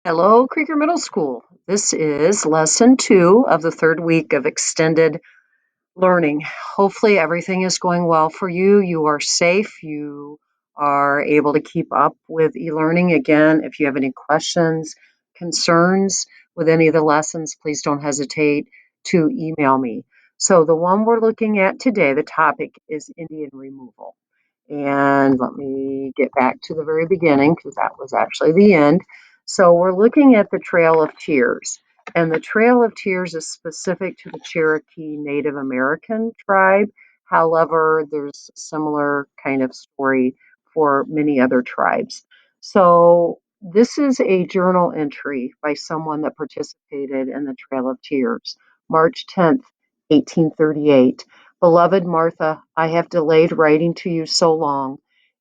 Hello, Creeker Middle School. This is lesson 2 of the third week of extended learning. Hopefully, everything is going well for you. You are safe. You are able to keep up with e learning. Again, if you have any questions, concerns with any of the lessons, please don't hesitate to email me. So, the one we're looking at today, the topic is Indian removal. And let me get back to the very beginning because that was actually the end. So we're looking at the Trail of Tears. And the Trail of Tears is specific to the Cherokee Native American tribe. However, there's a similar kind of story for many other tribes. So this is a journal entry by someone that participated in the Trail of Tears, March 10th, 1838. Beloved Martha, I have delayed writing to you so long.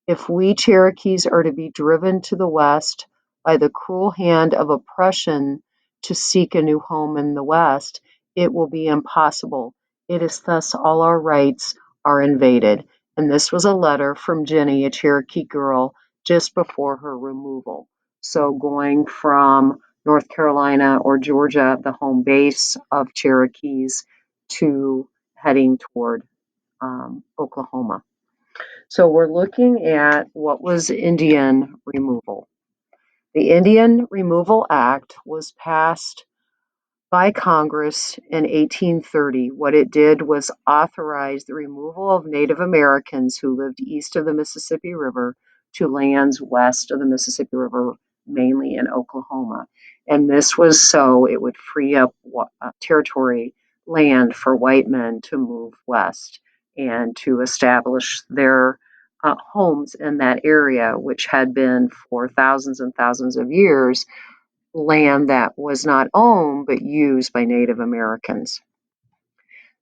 If we Cherokees are to be driven to the West by the cruel hand of oppression to seek a new home in the West, it will be impossible. It is thus all our rights are invaded. And this was a letter from Jenny, a Cherokee girl, just before her removal. So going from North Carolina or Georgia, the home base of Cherokees, to heading toward Oklahoma. So we're looking at what was Indian removal. The Indian Removal Act was passed by Congress in 1830. What it did was authorize the removal of Native Americans who lived east of the Mississippi River to lands west of the Mississippi River, mainly in Oklahoma. And this was so it would free up territory, land for white men to move west and to establish their homes in that area, which had been for thousands and thousands of years land that was not owned but used by Native Americans.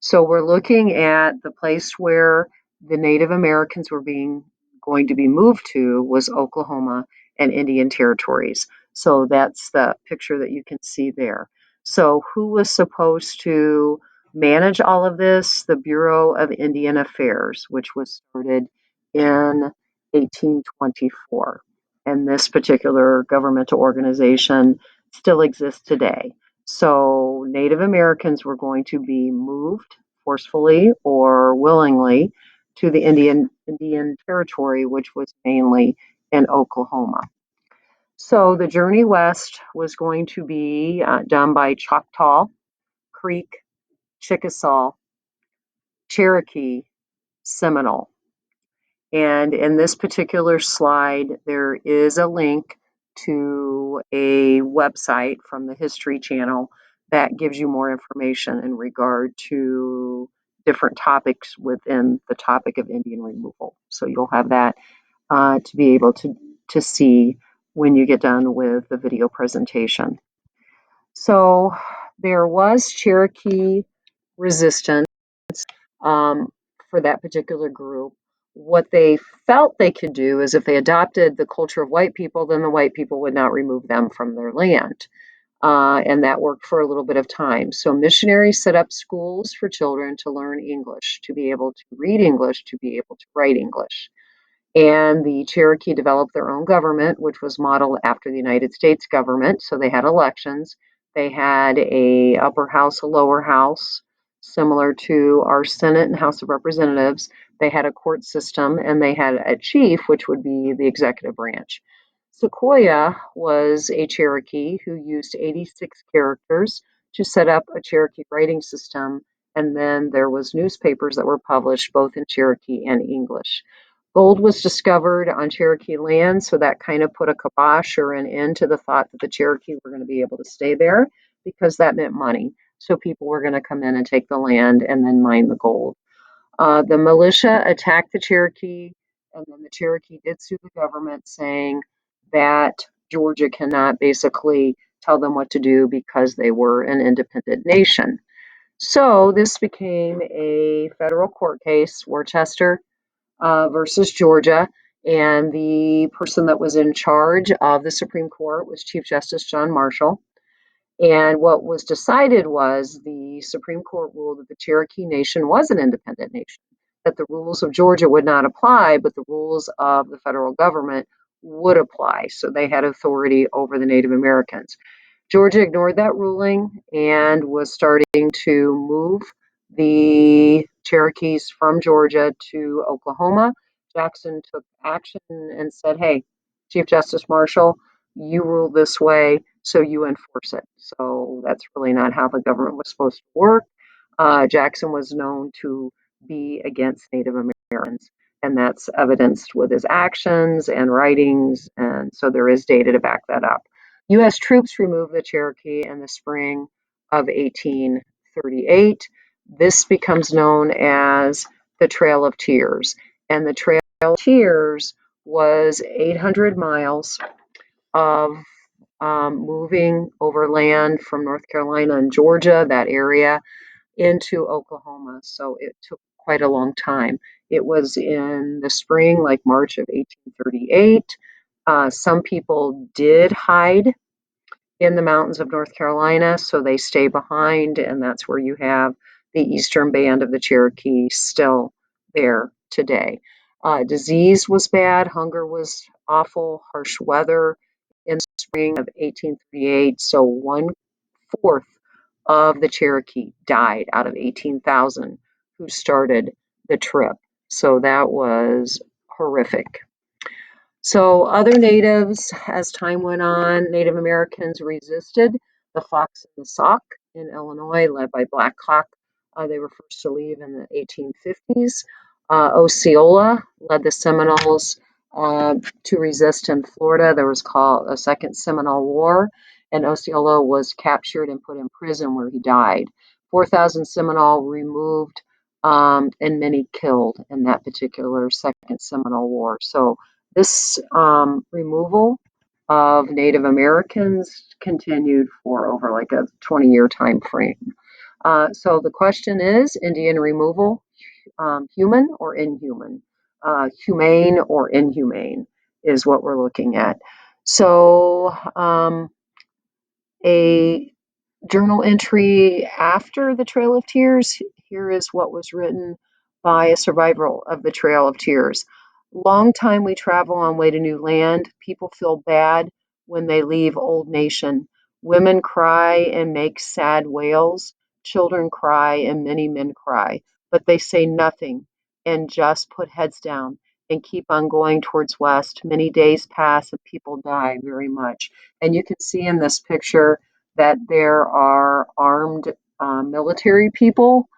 So we're looking at the place where the Native Americans were being going to be moved to was Oklahoma and Indian territories. So that's the picture that you can see there. So who was supposed to manage all of this? The Bureau of Indian Affairs, which was started in 1824. And this particular governmental organization still exists today. So Native Americans were going to be moved forcefully or willingly to the Indian Territory, which was mainly in Oklahoma. So the journey west was going to be done by Choctaw, Creek, Chickasaw, Cherokee, Seminole. And in this particular slide, there is a link to a website from the History Channel that gives you more information in regard to different topics within the topic of Indian removal. So you'll have that to be able to see when you get done with the video presentation. So there was Cherokee resistance um, for that particular group. What they felt they could do is if they adopted the culture of white people, then the white people would not remove them from their land. And that worked for a little bit of time. So missionaries set up schools for children to learn English, to be able to read English, to be able to write English. And the Cherokee developed their own government, which was modeled after the United States government. So they had elections. They had a upper house, a lower house, similar to our Senate and House of Representatives. They had a court system, and they had a chief, which would be the executive branch. Sequoyah was a Cherokee who used 86 characters to set up a Cherokee writing system, and then there was newspapers that were published both in Cherokee and English. Gold was discovered on Cherokee land, so that kind of put a kibosh or an end to the thought that the Cherokee were going to be able to stay there because that meant money. So people were going to come in and take the land and then mine the gold. The militia attacked the Cherokee, and then the Cherokee did sue the government saying that Georgia cannot basically tell them what to do because they were an independent nation. So this became a federal court case, Worcester versus Georgia. And the person that was in charge of the Supreme Court was Chief Justice John Marshall. And what was decided was the Supreme Court ruled that the Cherokee Nation was an independent nation, that the rules of Georgia would not apply, but the rules of the federal government would apply. So they had authority over the Native Americans. Georgia ignored that ruling and was starting to move the Cherokees from Georgia to Oklahoma. Jackson took action and said, hey, Chief Justice Marshall, you rule this way, so you enforce it. So that's really not how the government was supposed to work. Jackson was known to be against Native Americans, and that's evidenced with his actions and writings, and so there is data to back that up. U.S. troops removed the Cherokee in the spring of 1838. This becomes known as the Trail of Tears. And the Trail of Tears was 800 miles of moving overland from North Carolina and Georgia, that area, into Oklahoma. So it took quite a long time. It was in the spring, like March of 1838. Some people did hide in the mountains of North Carolina, so they stay behind, and that's where you have the eastern band of the Cherokee still there today. Disease was bad, hunger was awful, harsh weather in the spring of 1838, so 1/4 of the Cherokee died out of 18,000 who started the trip. So that was horrific. So other natives, as time went on, Native Americans resisted the Fox and the Sauk in Illinois, led by Black Hawk. They were first to leave in the 1850s. Osceola led the Seminoles to resist in Florida. There was called a Second Seminole War, and Osceola was captured and put in prison where he died. 4,000 Seminole removed and many killed in that particular Second Seminole War. So this removal of Native Americans continued for over like a 20-year time frame. So the question is, Indian removal, human or inhuman? Humane or inhumane is what we're looking at. So a journal entry after the Trail of Tears. Here is what was written by a survivor of the Trail of Tears. Long time we travel on way to new land. People feel bad when they leave old nation. Women cry and make sad wails. Children cry and many men cry, but they say nothing and just put heads down and keep on going towards west. Many days pass and people die very much. And you can see in this picture that there are armed military people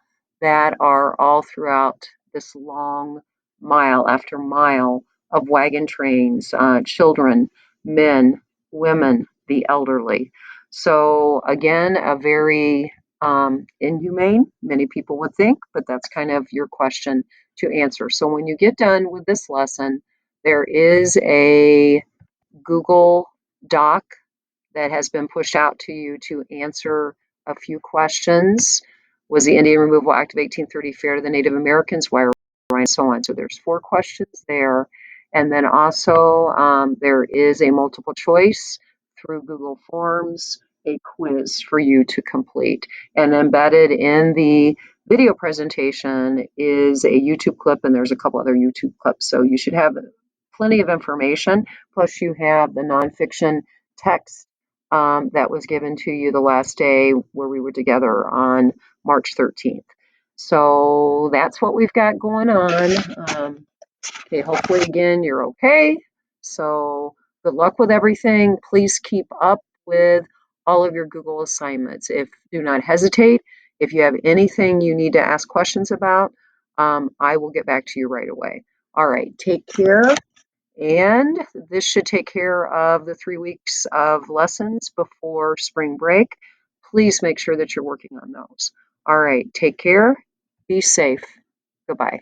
that are all throughout this long mile after mile of wagon trains, children, men, women, the elderly. So, again, a very inhumane, many people would think, but that's kind of your question to answer. So, when you get done with this lesson, there is a Google Doc that has been pushed out to you to answer a few questions. Was the Indian Removal Act of 1830 fair to the Native Americans? Why, and so on. So there's 4 questions there. And then also there is a multiple choice through Google Forms, a quiz for you to complete. And embedded in the video presentation is a YouTube clip, and there's a couple other YouTube clips. So you should have plenty of information. Plus you have the nonfiction text that was given to you the last day where we were together on March 13th. So that's what we've got going on. Okay, hopefully, again, you're okay. So good luck with everything. Please keep up with all of your Google assignments. Do not hesitate. If you have anything you need to ask questions about, I will get back to you right away. All right, take care. And this should take care of the 3 weeks of lessons before spring break. Please make sure that you're working on those. All right, take care. Be safe. Goodbye.